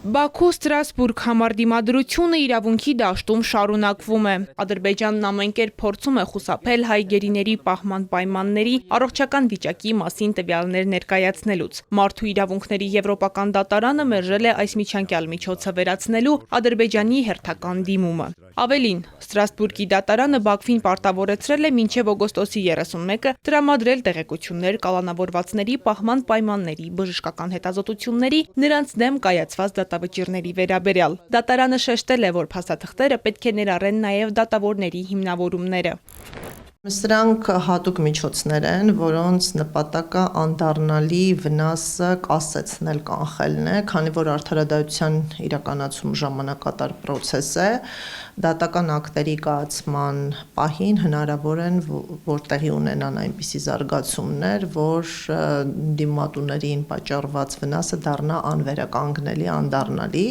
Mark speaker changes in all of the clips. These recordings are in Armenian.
Speaker 1: Բաքու Ստրասբուրգ համարտիմադրությունը իրավունքի դաշտում շարունակվում է։ Ադրբեջանն ամեն կերպ փորձում է խուսափել հայ գերիների պահման պայմանների առողջական վիճակի մասին տվյալներ ներկայացնելուց։ Մարդու իրավունքների եվրոպական դատարանը մերժել է այս միջանկյալ միջոցը վերացնելու Ադրբեջանի հերթական դիմումը։ Ավելին, Ստրասբուրգի դատարանը Բաքվին պարտավորեցրել է մինչև օգոստոսի 31-ը տրամադրել տեղեկություններ կալանավորվածների պահման պայմանների բժշկական հետազոտությունների նրանց դեմ կայացված դատավճիռների վերաբերյալ։ Դատարանը շեշտել է, որ փաստաթղթերը պետք է ներառեն նաև դատավորների հիմնավորումները։
Speaker 2: Սրանք հատուկ միջոցներ են, որոնց նպատակը անդառնալի վնասը կասեցնել կանխելն է, քանի որ արդարադատության իրականացում ժամանակատար պրոցես է, դատական ակտերի կայացման պահին հնարավոր են, որ տեղի ունենան այնպիսի զարգացումներ, որ դիմատուներին պատճառված վնասը դառնա անվերականգնելի, անդառնալի։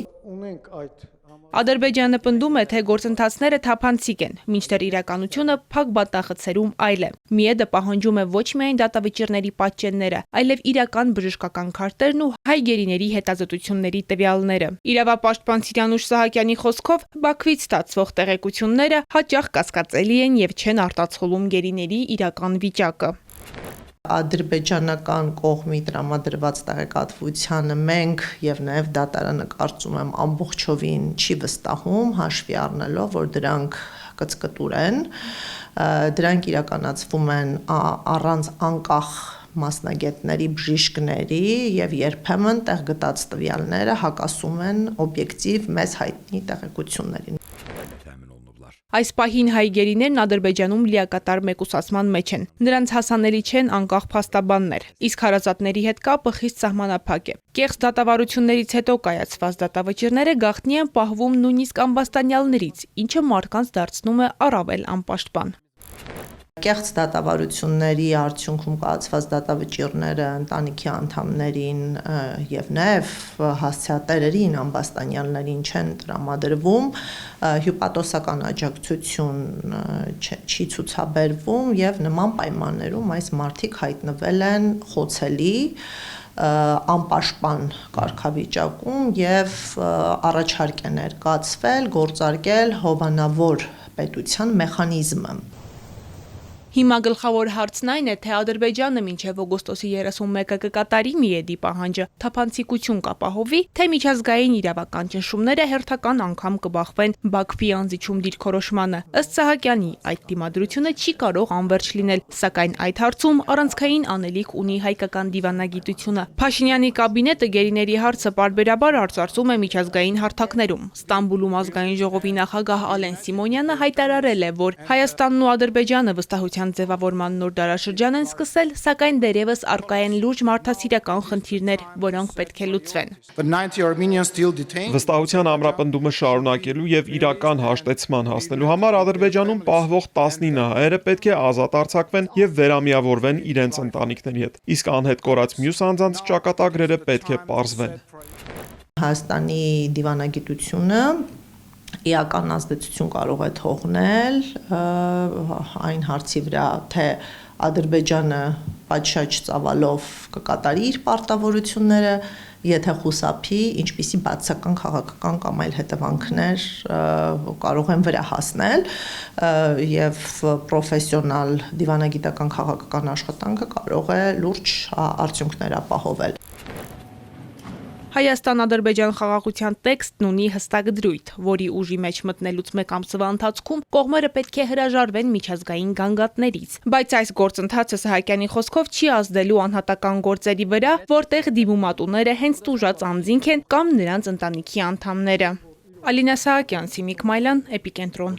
Speaker 1: Ադրբեջանը պնդում է, թե գործընթացները թափանցիկ են, մինչդեռ իրականությունը փակ բանտախցերում այլ է։ Միեդը պահանջում է ոչ միայն դատավճիռների պատճենները, այլև իրական բժշկական քարտերն ու հայ գերիների հետազոտությունների տվյալները։ Իրավապաշտպան Սիրանուշ Սահակյանի խոսքով, Բաքվից ստացվող տեղեկությունները հաճախ կասկածելի են եւ չեն արտացոլում գերիների իրական վիճակը։
Speaker 2: Ադրբեջանական կողմի տրամադրված տեղեկատվությանը մենք եւ նաեւ դատարանը կարծում եմ ամբողջովին չի վստահում, հաշվի առնելով, որ դրանք կծկտուր են, դրանք իրականացվում են առանց անկախ մասնագետների, բժիշկների եւ երբեմն տեղ գտած տվյալները հակասում են օբյեկտիվ մեզ հայտնի տեղեկություններին։
Speaker 1: Այս պահին հայ գերիներն Ադրբեջանում լիակատար մեկուսացման մեջ են։ Նրանց հասանելի չեն անկախ փաստաբաններ, իսկ հարազատների հետ կապը խիստ սահմանափակ է։ Կեղծ դատավարություններից հետո կայացված դատավճիռները գաղտնի են պահվում նույնիսկ ամբաստանյալներից, ինչը մարդկանց դարձնում է առավել անպաշտպան։
Speaker 2: Կեղծ դատավարությունների արդյունքում կայացված դատավճիռները ընտանիքի անդամներին եւ նաեւ հասցեատերերին, ամբաստանյալներին չեն տրամադրվում, հյուպատոսական աջակցություն չի ցուցաբերվում եւ նման պայմաններում այս մարդիկ հայտնվել են խոցելի անպաշտպան կարգավիճակում եւ առաջարկ է ներկայացվել գործարկել հովանավոր պետության մեխանիզմը։
Speaker 1: Հիմա գլխավոր հարցն այն է, թե Ադրբեջանը մինչև օգոստոսի 31-ը կկատարի Միեդի պահանջը, թափանցիկություն կապահովի, թե միջազգային իրավական ճնշումները հերթական անգամ կբախվեն Բաքվի անզիջում դիրքորոշմանը։ Ըստ Սահակյանի, այդ դիմադրությունը չի կարող անվերջ լինել, սակայն այդ հարցում առանցքային անելիք ունի հայկական դիվանագիտությունը։ Փաշինյանի կաբինետը գերիների հարցը պարբերաբար արծարծում է միջազգային հարթակներում։ Ստամբուլում ազգային ժողովի նախագահ Ալեն Սիմոնյանը հայտարարել է, որ Հայաստանն ու Ադրբեջանը վստահության ձևավորման նոր դարաշրջան են սկսել, սակայն դեռևս առկա են լուրջ մարդասիրական խնդիրներ, որոնք պետք է լուծվեն։
Speaker 3: Վստահության ամրապնդումը շարունակելու եւ իրական հաշտեցման հասնելու համար Ադրբեջանում պահվող 19 հայերը պետք է ազատ արձակվեն եւ վերամիավորվեն իրենց ընտանիքների հետ։ Իսկ անհետ կորած մյուս անձանց ճակատագրերը պետք է պարզվեն։
Speaker 2: Հայաստանի դիվանագիտությունը իրական ազդեցություն կարող է թողնել այն հարցի վրա, թե Ադրբեջանը պատշաճ ծավալով կկատարի իր պարտավորությունները, եթե խուսափի, ինչպիսի բացական քաղաքական կամ այլ հետևանքներ կարող են վրա հասնել եւ պրոֆեսիոնալ դիվանագիտական քաղաքական աշխատանքը կարող է լուրջ արդյունքներ ապահովել։
Speaker 1: Հայաստան-Ադրբեջան խաղաղության տեքստն ունի հստակ դրույթ, որի ուժի մեջ մտնելուց մեկ ամսվա ընթացքում կողմերը պետք է հրաժարվեն միջազգային գանգատներից։ Բայց այս գործընթացը Սահակյանի խոսքով չի ազդելու անհատական գործերի վրա, որտեղ դիմումատուները հենց տուժած անձինք են կամ նրանց ընտանիքի անդամները։ Ալինա Սահակյան, Սիմիկ Մայլյան, Էպիկենտրոն։